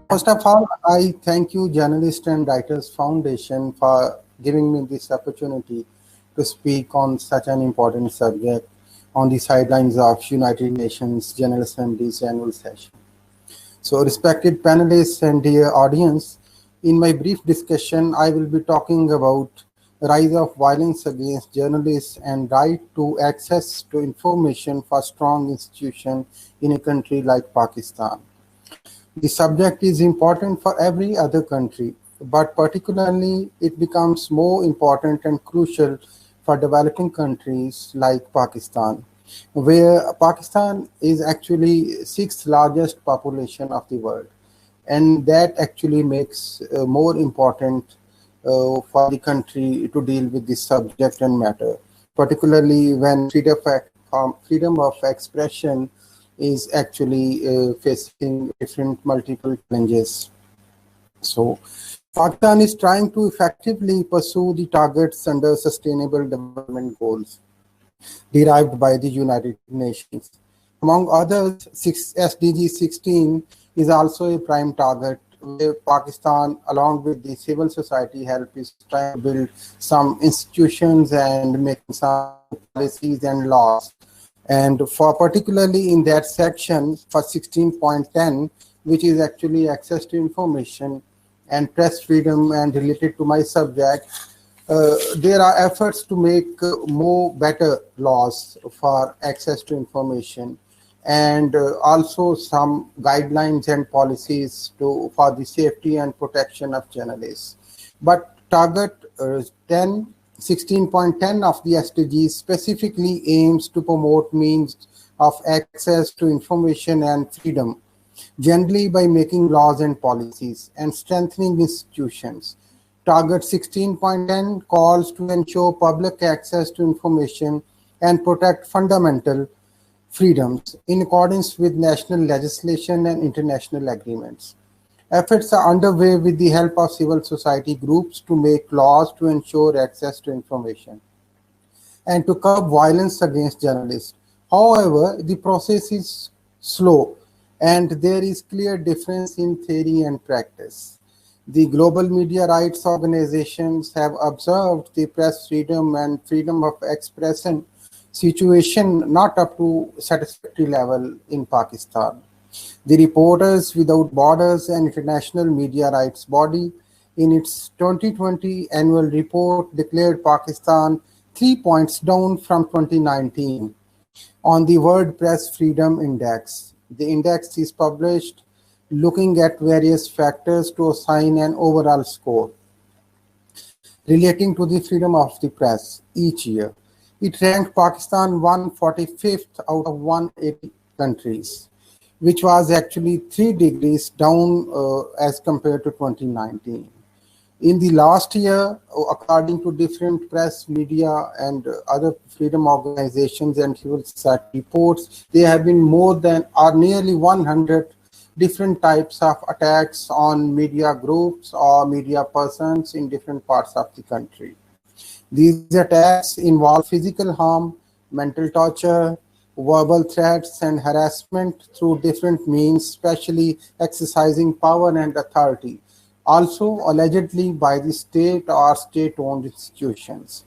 First of all, I thank you, Journalist and Writers Foundation, for giving me this opportunity to speak on such an important subject on the sidelines of United Nations General Assembly's annual session. So, respected panelists and dear audience, in my brief discussion, I will be talking about rise of violence against journalists and right to access to information for strong institutions in a country like Pakistan. The subject is important for every other country, but particularly it becomes more important and crucial for developing countries like Pakistan, where Pakistan is actually sixth largest population of the world, and that actually makes more important for the country to deal with this subject and matter, particularly when freedom of expression is actually facing different multiple challenges. So, Pakistan is trying to effectively pursue the targets under Sustainable Development Goals derived by the United Nations. Among others, SDG 16 is also a prime target where Pakistan, along with the civil society help, is trying to build some institutions and making some policies and laws. And for particularly in that section for 16.10, which is actually access to information and press freedom and related to my subject, there are efforts to make more better laws for access to information and also some guidelines and policies for the safety and protection of journalists. But target 16.10 of the SDGs specifically aims to promote means of access to information and freedom, generally by making laws and policies and strengthening institutions. Target 16.10 calls to ensure public access to information and protect fundamental freedoms in accordance with national legislation and international agreements. Efforts are underway with the help of civil society groups to make laws to ensure access to information and to curb violence against journalists. However, the process is slow and there is clear difference in theory and practice. The global media rights organizations have observed the press freedom and freedom of expression situation not up to satisfactory level in Pakistan. The Reporters Without Borders and International Media Rights Body, in its 2020 annual report, declared Pakistan 3 points down from 2019 on the World Press Freedom Index. The index is published looking at various factors to assign an overall score relating to the freedom of the press each year. It ranked Pakistan 145th out of 180 countries, which was actually 3 degrees down as compared to 2019. In the last year, according to different press, media, and other freedom organizations and civil society reports, there have been more than or nearly 100 different types of attacks on media groups or media persons in different parts of the country. These attacks involve physical harm, mental torture, verbal threats, and harassment through different means, especially exercising power and authority, also allegedly by the state or state-owned institutions.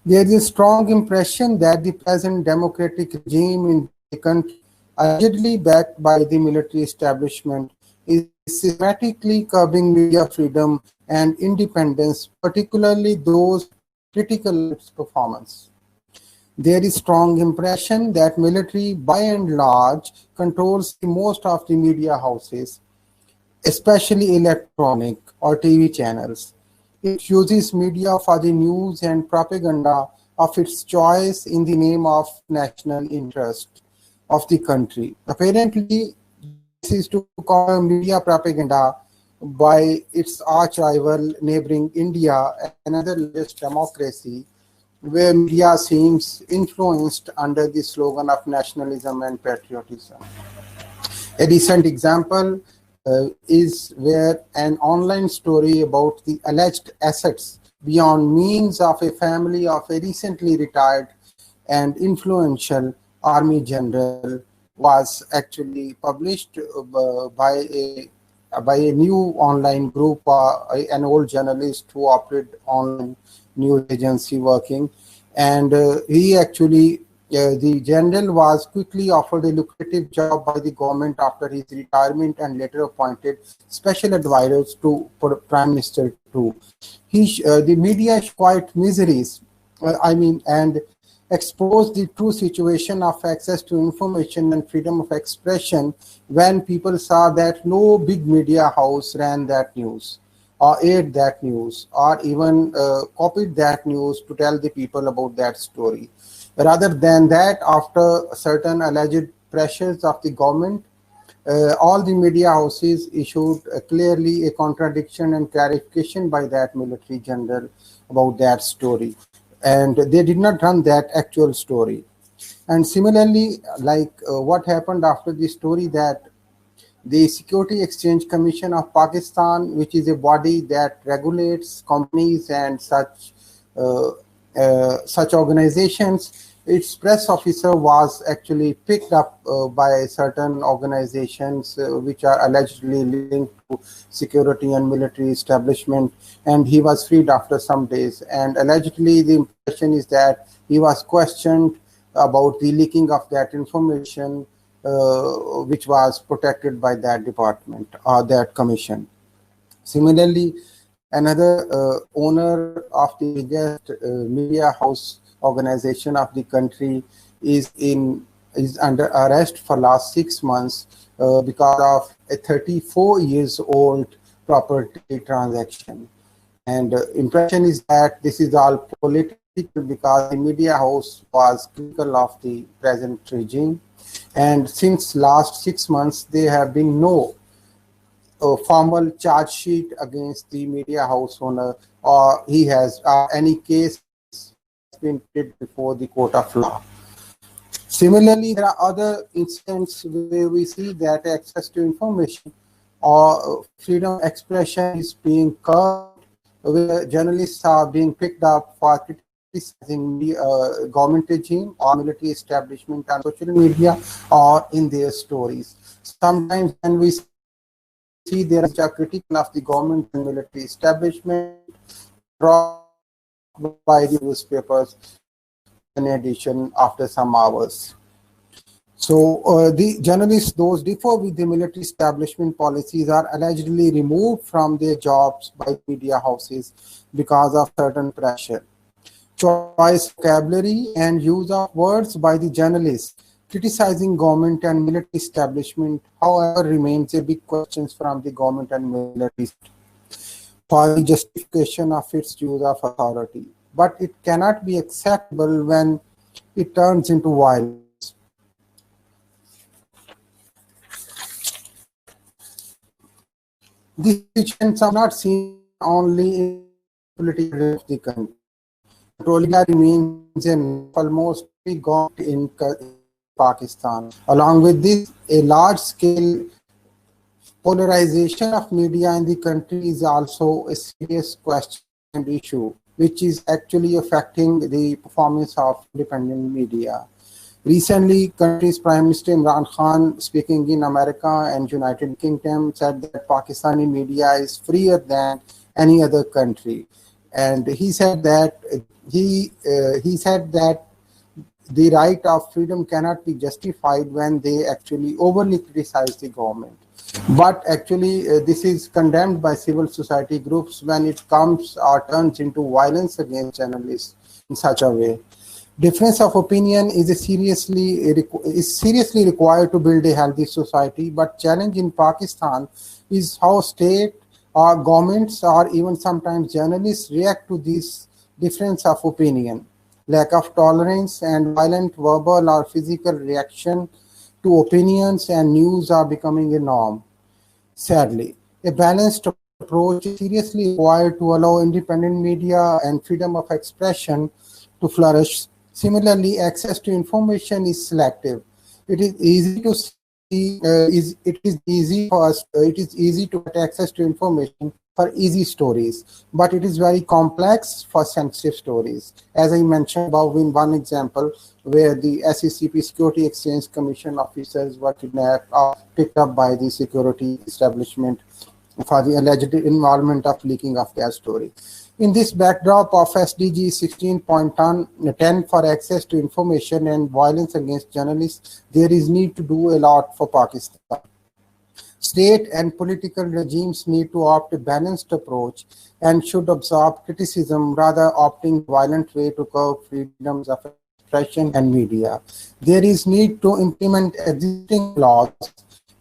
There is a strong impression that the present democratic regime in the country, allegedly backed by the military establishment, is systematically curbing media freedom and independence, particularly those critical of its performance. There is strong impression that military, by and large, controls most of the media houses, especially electronic or TV channels. It uses media for the news and propaganda of its choice in the name of national interest of the country. Apparently, this is to counter media propaganda by its arch rival neighboring India, another largest democracy, where media seems influenced under the slogan of nationalism and patriotism. A recent example is where an online story about the alleged assets beyond means of a family of a recently retired and influential army general was actually published by a by a new online group, an old journalist who operated online news agency working, and he actually the general was quickly offered a lucrative job by the government after his retirement and later appointed special advisors to Prime Minister too. The media quite miseries, and exposed the true situation of access to information and freedom of expression when people saw that no big media house ran that news or aired that news or even copied that news to tell the people about that story. Rather than that, after certain alleged pressures of the government, all the media houses issued clearly a contradiction and clarification by that military general about that story. And they did not run that actual story. And similarly, like what happened after the story, that the Security Exchange Commission of Pakistan, which is a body that regulates companies and such organizations, its press officer was actually picked up by certain organizations which are allegedly linked to security and military establishment, and he was freed after some days. And allegedly, the impression is that he was questioned about the leaking of that information, which was protected by that department or that commission. Similarly, another owner of the biggest media house organization of the country is under arrest for last 6 months because of a 34 years old property transaction. And impression is that this is all political because the media house was critical of the present regime. And since last 6 months, there have been no formal charge sheet against the media house owner, or he has any case been put before the court of law. Similarly, there are other incidents where we see that access to information or freedom of expression is being curbed, where journalists are being picked up for criticizing the government regime or military establishment on social media or in their stories. Sometimes when we see there is a critical of the government and military establishment brought by the newspapers in edition after some hours. So the journalists, those differ with the military establishment policies, are allegedly removed from their jobs by media houses because of certain pressure. Choice vocabulary and use of words by the journalists criticizing government and military establishment, however, remains a big question from the government and military for the justification of its use of authority. But it cannot be acceptable when it turns into violence. These situations are not seen only in political of the country. Controlling remains an almost gone in Pakistan. Along with this, a large-scale polarization of media in the country is also a serious question and issue, which is actually affecting the performance of independent media. Recently, country's Prime Minister Imran Khan, speaking in America and United Kingdom, said that Pakistani media is freer than any other country, and he said that the right of freedom cannot be justified when they actually overly criticize the government. But actually, this is condemned by civil society groups when it comes or turns into violence against journalists in such a way. Difference of opinion is seriously required to build a healthy society, but challenge in Pakistan is how state or governments or even sometimes journalists react to this difference of opinion. Lack of tolerance and violent verbal or physical reaction to opinions and news are becoming a norm. Sadly, a balanced approach is seriously required to allow independent media and freedom of expression to flourish. Similarly, access to information is selective. It is easy to see. It is easy to get access to information for easy stories, but it is very complex for sensitive stories. As I mentioned above in one example, where the SECP Security Exchange Commission officers were kidnapped or picked up by the security establishment for the alleged involvement of leaking of gas story. In this backdrop of SDG 16.10 for access to information and violence against journalists, there is need to do a lot for Pakistan. State and political regimes need to opt a balanced approach and should absorb criticism rather opting violent way to curb freedoms of expression and media. There is need to implement existing laws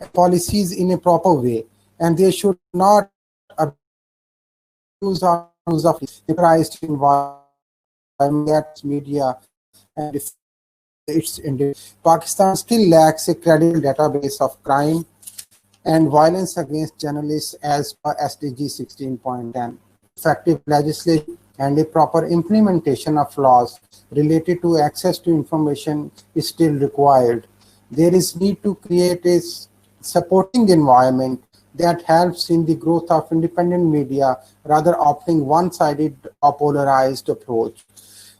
and policies in a proper way, and they should not abuse of priced environment, media, and its Pakistan still lacks a credible database of crime and violence against journalists as per SDG 16.10. Effective legislation and a proper implementation of laws related to access to information is still required. There is need to create a supporting environment that helps in the growth of independent media rather opting one-sided or polarized approach.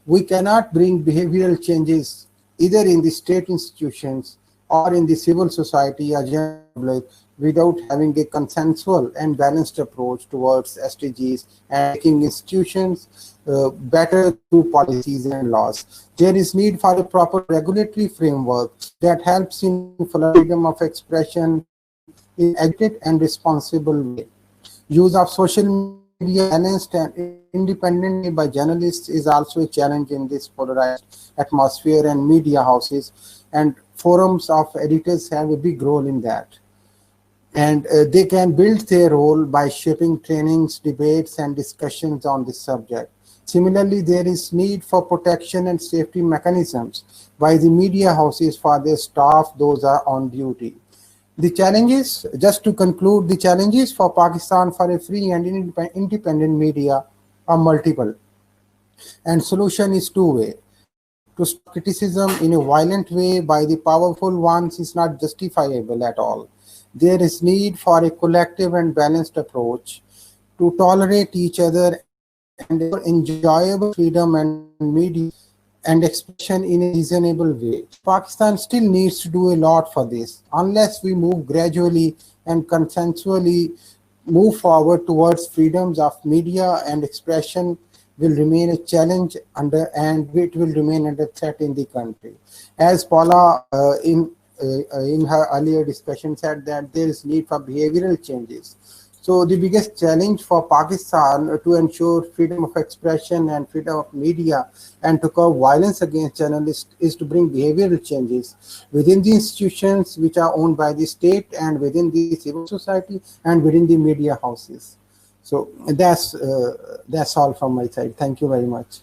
We cannot bring behavioral changes either in the state institutions or in the civil society or general public without having a consensual and balanced approach towards SDGs and making institutions better through policies and laws. There is need for a proper regulatory framework that helps in freedom of expression in educated and responsible way. Use of social media balanced and independently by journalists is also a challenge in this polarized atmosphere, and media houses and forums of editors have a big role in that. And they can build their role by shaping trainings, debates, and discussions on this subject. Similarly, there is need for protection and safety mechanisms by the media houses for their staff, those are on duty. The challenges, just to conclude, the challenges for Pakistan for a free and independent media are multiple, and solution is two-way. To stop criticism in a violent way by the powerful ones is not justifiable at all. There is need for a collective and balanced approach to tolerate each other and enjoyable freedom and media and expression in a reasonable way. Pakistan still needs to do a lot for this. Unless we move gradually and consensually move forward towards freedoms of media and expression will remain a challenge and it will remain under threat in the country. As Paula in her earlier discussion said that there is need for behavioral changes. So the biggest challenge for Pakistan to ensure freedom of expression and freedom of media and to curb violence against journalists is to bring behavioral changes within the institutions which are owned by the state and within the civil society and within the media houses. So that's all from my side. Thank you very much.